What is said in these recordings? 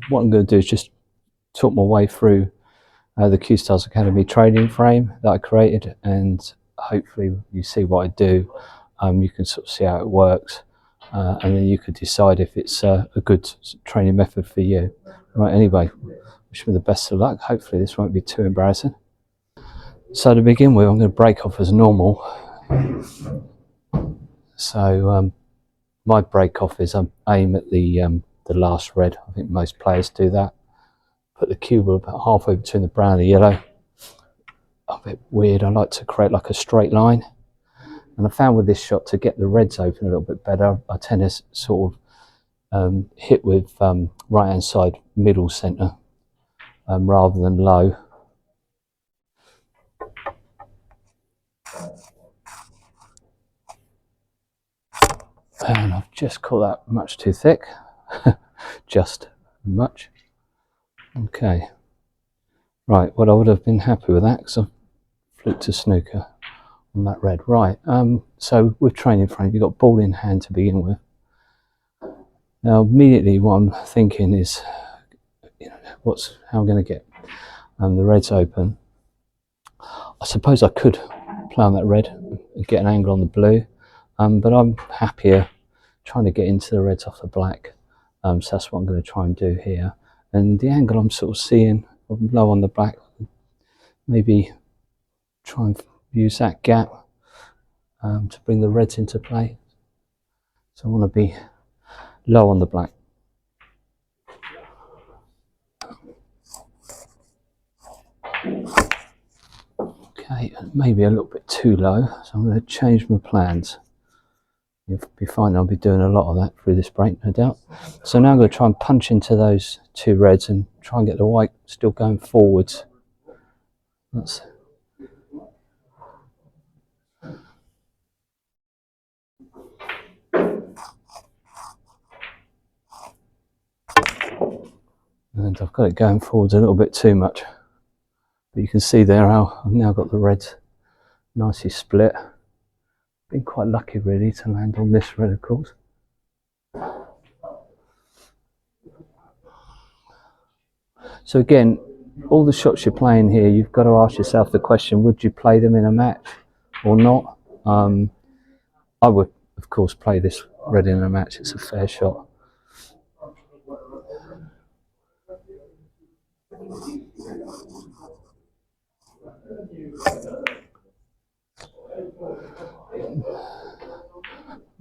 what I'm going to do is just talk my way through the Cuestars Academy trading frame that I created, and hopefully you see what I do. You can sort of see how it works, and then you could decide if it's a good training method for you. Right, anyway, wish me the best of luck. Hopefully this won't be too embarrassing. So to begin with, I'm going to break off as normal. So my break off is aim at the last red. I think most players do that. Put the cue ball about halfway between the brown and the yellow. A bit weird, I like to create like a straight line. And I found with this shot, to get the reds open a little bit better, I tend to sort of hit with right hand side middle centre rather than low. And I've just caught that much too thick. Just much. Okay. Right, well, I would have been happy with that because I flipped to snooker on that red. Right, so with training frame, you've got ball in hand to begin with. Now, immediately what I'm thinking is, how I'm going to get the reds open. I suppose I could play on that red and get an angle on the blue, but I'm happier trying to get into the reds off the black. So that's what I'm going to try and do here. And the angle I'm sort of seeing low on the black, maybe try and use that gap to bring the reds into play. So I want to be low on the black. Okay, maybe a little bit too low, so I'm going to change my plans. You'll be fine, I'll be doing a lot of that through this break, no doubt. So now I'm going to try and punch into those two reds and try and get the white still going forwards. That's and I've got it going forwards a little bit too much. But you can see there how I've now got the reds nicely split. Been quite lucky really to land on this red, of course. So again, all the shots you're playing here, you've got to ask yourself the question, would you play them in a match or not? I would, of course, play this red in a match. It's a fair shot.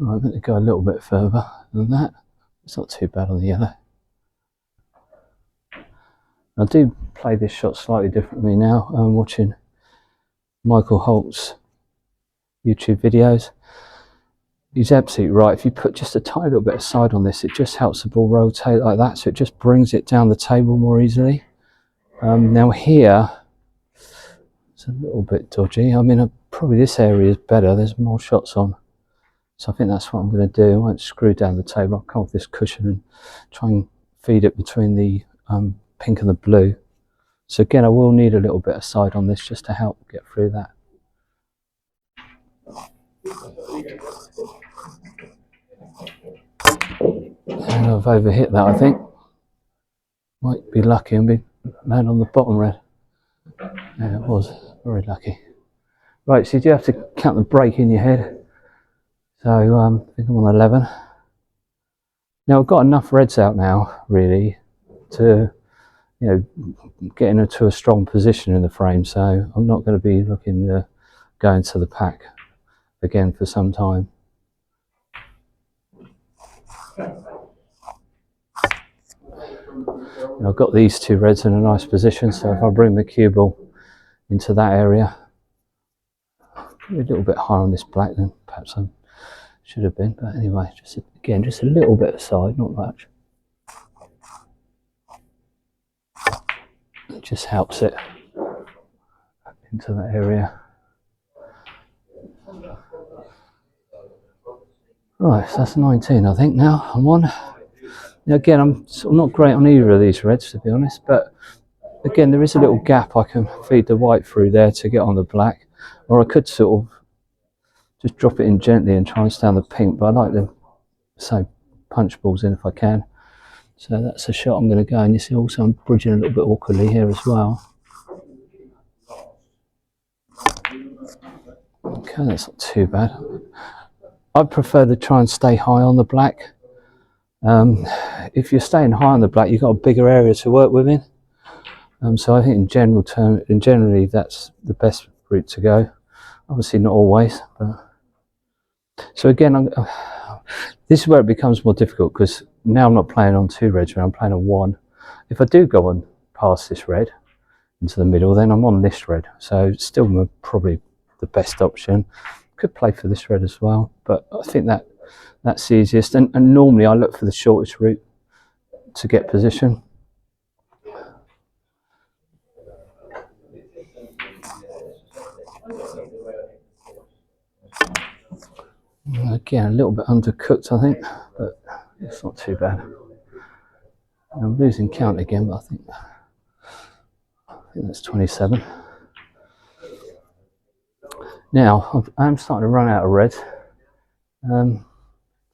I'm going to go a little bit further than that. It's not too bad on the yellow. I do play this shot slightly differently now. I'm watching Michael Holt's YouTube videos. He's absolutely right. If you put just a tiny little bit of side on this, it just helps the ball rotate like that, so it just brings it down the table more easily. Now here, it's a little bit dodgy. I mean, probably this area is better. There's more shots on. So I think that's what I'm going to do. I won't screw down the table. I'll come off this cushion and try and feed it between the pink and the blue. So again, I will need a little bit of side on this just to help get through that. And I've overhit that, I think. Might be lucky and land on the bottom red. Yeah, it was very lucky. Right, so you do have to count the break in your head. So I think I'm on 11. Now I've got enough reds out now, really, to get into a strong position in the frame. So I'm not going to be looking to go into the pack again for some time. And I've got these two reds in a nice position, so if I bring the cue ball into that area, a little bit higher on this black than perhaps I should have been, but anyway, just a little bit aside, not much. It just helps it into that area. Right, so that's 19, I think. Now I'm on. Now again, I'm sort of not great on either of these reds, to be honest, but again, there is a little gap I can feed the white through there to get on the black, or I could sort of just drop it in gently and try and stay on the pink, but I like to say punch balls in if I can. So that's a shot I'm going to go, and you see also I'm bridging a little bit awkwardly here as well. Okay, that's not too bad. I prefer to try and stay high on the black. If you're staying high on the black, you've got a bigger area to work within. So I think generally that's the best route to go. Obviously not always, but so again, this is where it becomes more difficult, because now I'm not playing on 2 reds, I'm playing on 1. If I do go on past this red into the middle, then I'm on this red, so still probably the best option. Could play for this red as well, but I think that's the easiest, and normally I look for the shortest route to get position. Again, a little bit undercooked, I think, but it's not too bad. I'm losing count again, but I think that's 27. Now, I'm starting to run out of red.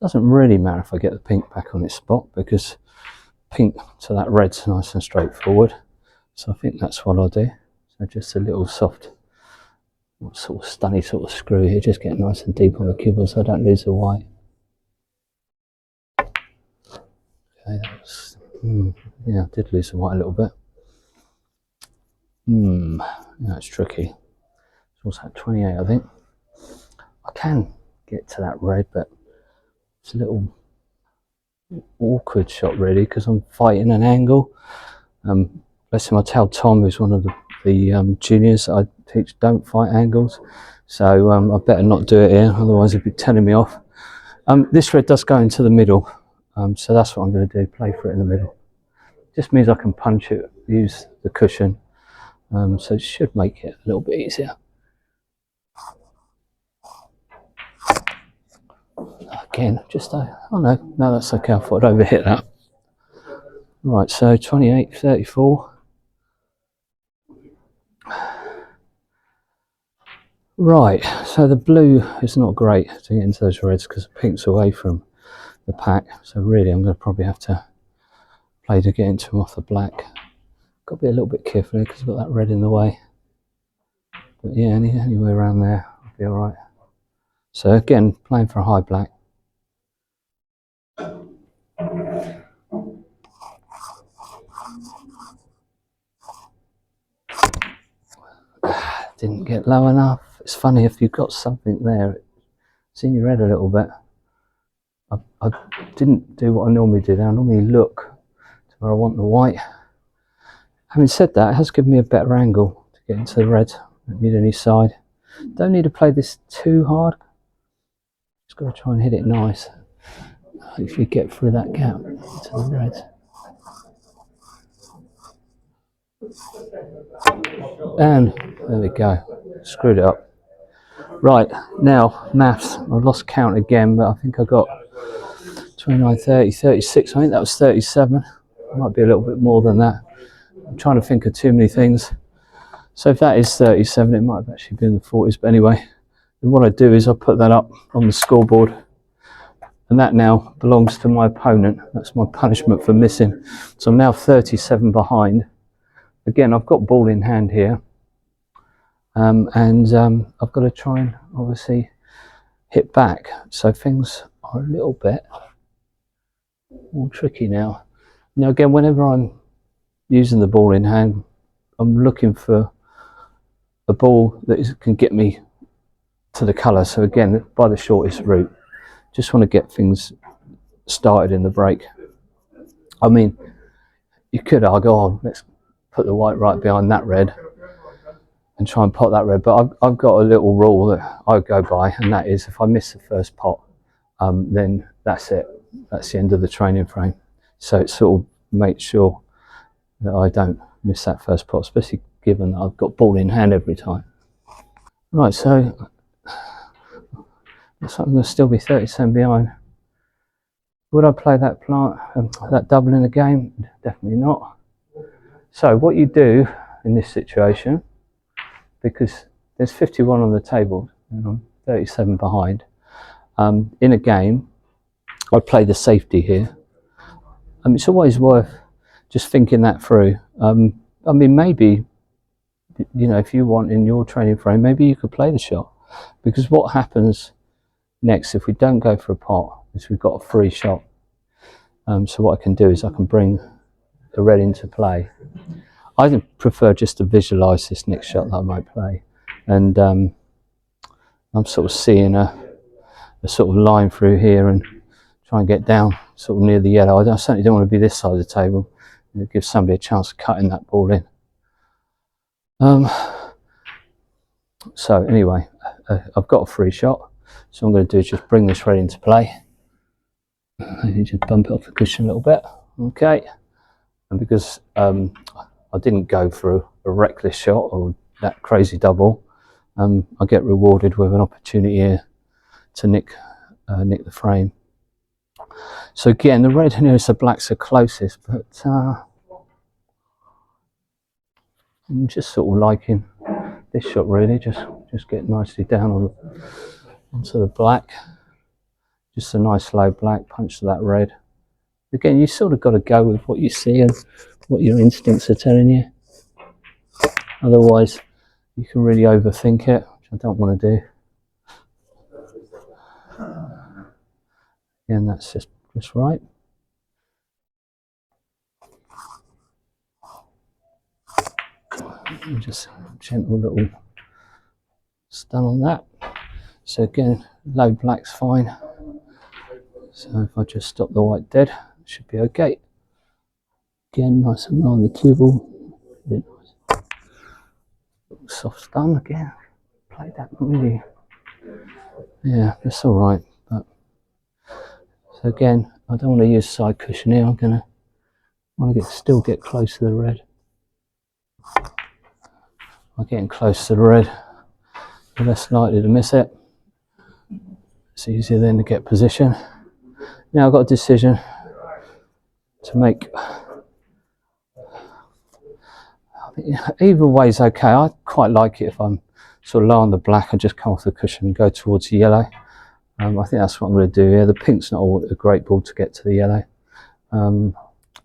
Doesn't really matter if I get the pink back on its spot, because pink to that red's nice and straightforward. So I think that's what I'll do. So just a little soft, sort of stunny sort of screw here, just get nice and deep on the kibble so I don't lose the white. Okay, that was, yeah, I did lose the white a little bit. That's tricky. What's that, 28, I think. I can get to that red, but it's a little awkward shot really, because I'm fighting an angle. Bless him, I tell Tom, who's one of the juniors I teach, don't fight angles, so I better not do it here, otherwise he'd be telling me off. This red does go into the middle, so that's what I'm going to do, play for it in the middle. Just means I can punch it, use the cushion, so it should make it a little bit easier. Again, just oh no, that's okay, I thought I'd overhit that. Right, so 28, 34. Right, so the blue is not great to get into those reds because the pink's away from the pack, so really I'm going to probably have to play to get into them off the black. Got to be a little bit careful here because I've got that red in the way. But yeah, anywhere around there will be alright. So again, playing for a high black. Didn't get low enough. It's funny, if you've got something there, it's in your head a little bit. I didn't do what I normally do there. I normally look to where I want the white. Having said that, it has given me a better angle to get into the red. Don't need any side. Don't need to play this too hard. Just got to try and hit it nice. Hopefully get through that gap into the red. And there we go. Screwed it up. Right, now maths. I've lost count again, but I think I got 29, 30, 36. I think that was 37. It might be a little bit more than that. I'm trying to think of too many things. So if that is 37, it might have actually been the 40s. But anyway, what I do is I put that up on the scoreboard, and that now belongs to my opponent. That's my punishment for missing. So I'm now 37 behind. Again, I've got ball in hand here. And I've got to try and obviously hit back. So things are a little bit more tricky now. Now again, whenever I'm using the ball in hand, I'm looking for a ball that can get me to the colour. So again, by the shortest route, just want to get things started in the break. I mean, you could argue, oh, let's put the white right behind that red and try and pot that red, but I've got a little rule that I go by, and that is if I miss the first pot, then that's it. That's the end of the training frame. So it sort of makes sure that I don't miss that first pot, especially given that I've got ball in hand every time. Right, so looks like I'm going to still be 37 behind. Would I play that that double in the game? Definitely not. So what you do in this situation, because there's 51 on the table and I'm 37 behind, in a game I'd play the safety here. It's always worth just thinking that through. I mean, maybe, you know, if you want in your training frame, maybe you could play the shot, because what happens next if we don't go for a pot is we've got a free shot. So what I can do is I can bring the red into play. I prefer just to visualize this next shot that I might play, and I'm sort of seeing a sort of line through here and try and get down sort of near the yellow. I certainly don't want to be this side of the table. It gives somebody a chance of cutting that ball in. So anyway, I've got a free shot, so I'm going to do is just bring this red into play. Maybe just bump it off the cushion a little bit. Okay, and because I didn't go for a reckless shot or that crazy double, I get rewarded with an opportunity here to nick the frame. So again, the red nearest the blacks are closest, but I'm just sort of liking this shot really. Just get nicely down onto the black. Just a nice low black punch to that red. Again, you sort of got to go with what you see and what your instincts are telling you. Otherwise, you can really overthink it, which I don't want to do. Again, that's just right. And just gentle little stun on that. So again, low black's fine. So if I just stop the white dead, it should be okay. Again, nice and low on the cue ball. Soft stun again. Played that really. Yeah, it's all right. But so again, I don't want to use side cushion here. I want to still get close to the red. By getting close to the red, you're less likely to miss it. It's easier then to get position. Now I've got a decision to make. Either way is okay. I quite like it if I'm sort of low on the black, I just come off the cushion and go towards the yellow. I think that's what I'm going to do here. The pink's not a great ball to get to the yellow. And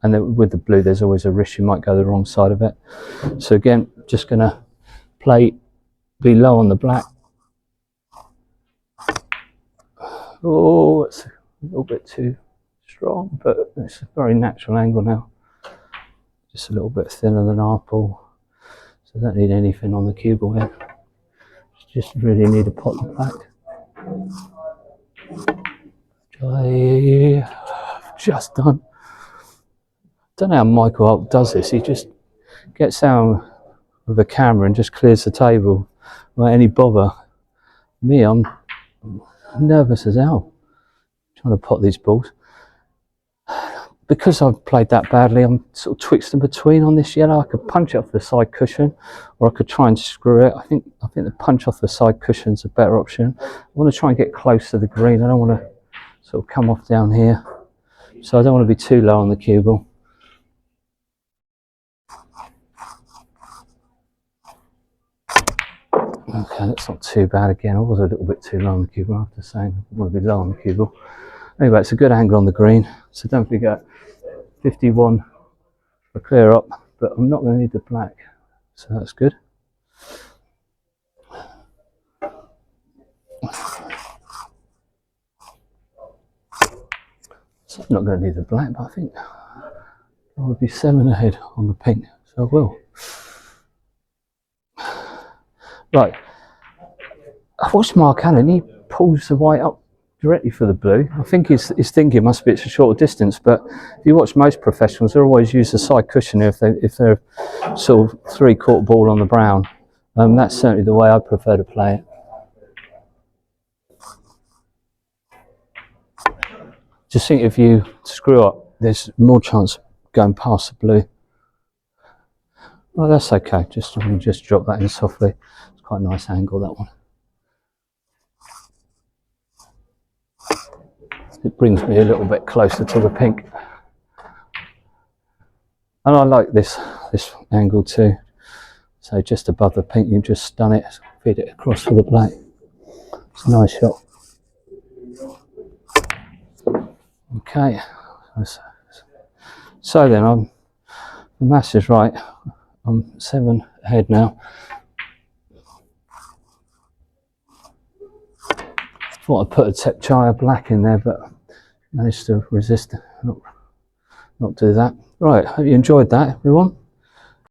then with the blue, there's always a risk you might go the wrong side of it. So again, just going to be low on the black. Oh, it's a little bit too strong, but it's a very natural angle now. Just a little bit thinner than our ball. So I don't need anything on the cue ball yet. Just really need a pot in the back. I've just done. Don't know how Michael Holt does this. He just gets down with a camera and just clears the table without any bother. Me, I'm nervous as hell trying to pot these balls. Because I've played that badly, I'm sort of twixt in between on this yellow. I could punch it off the side cushion, or I could try and screw it. I think the punch off the side cushion is a better option. I want to try and get close to the green. I don't want to sort of come off down here, so I don't want to be too low on the cue ball. Okay, that's not too bad. Again, I was a little bit too low on the cue ball, I have to say. I want to be low on the cue ball. Anyway, it's a good angle on the green, so don't forget 51 for clear up, but I'm not going to need the black, so that's good. So I'm not going to need the black, but I think I will be 7 ahead on the pink, so I will. Right, I watched Mark Allen. He pulls the white up directly for the blue. I think his thinking must be it's a shorter distance, but if you watch most professionals, they always use the side cushion if they're sort of 3/4 ball on the brown. That's certainly the way I prefer to play it. Just think if you screw up, there's more chance of going past the blue. Well, that's okay. I'm going to just drop that in softly. It's quite a nice angle, that one. It brings me a little bit closer to the pink. And I like this angle too. So just above the pink, you just stun it, feed it across for the black. It's a nice shot. Okay, So then, the maths is right. I'm 7 ahead now. Thought I'd put a Tepchaya black in there, but managed to resist, not do that. Right, hope you enjoyed that, everyone.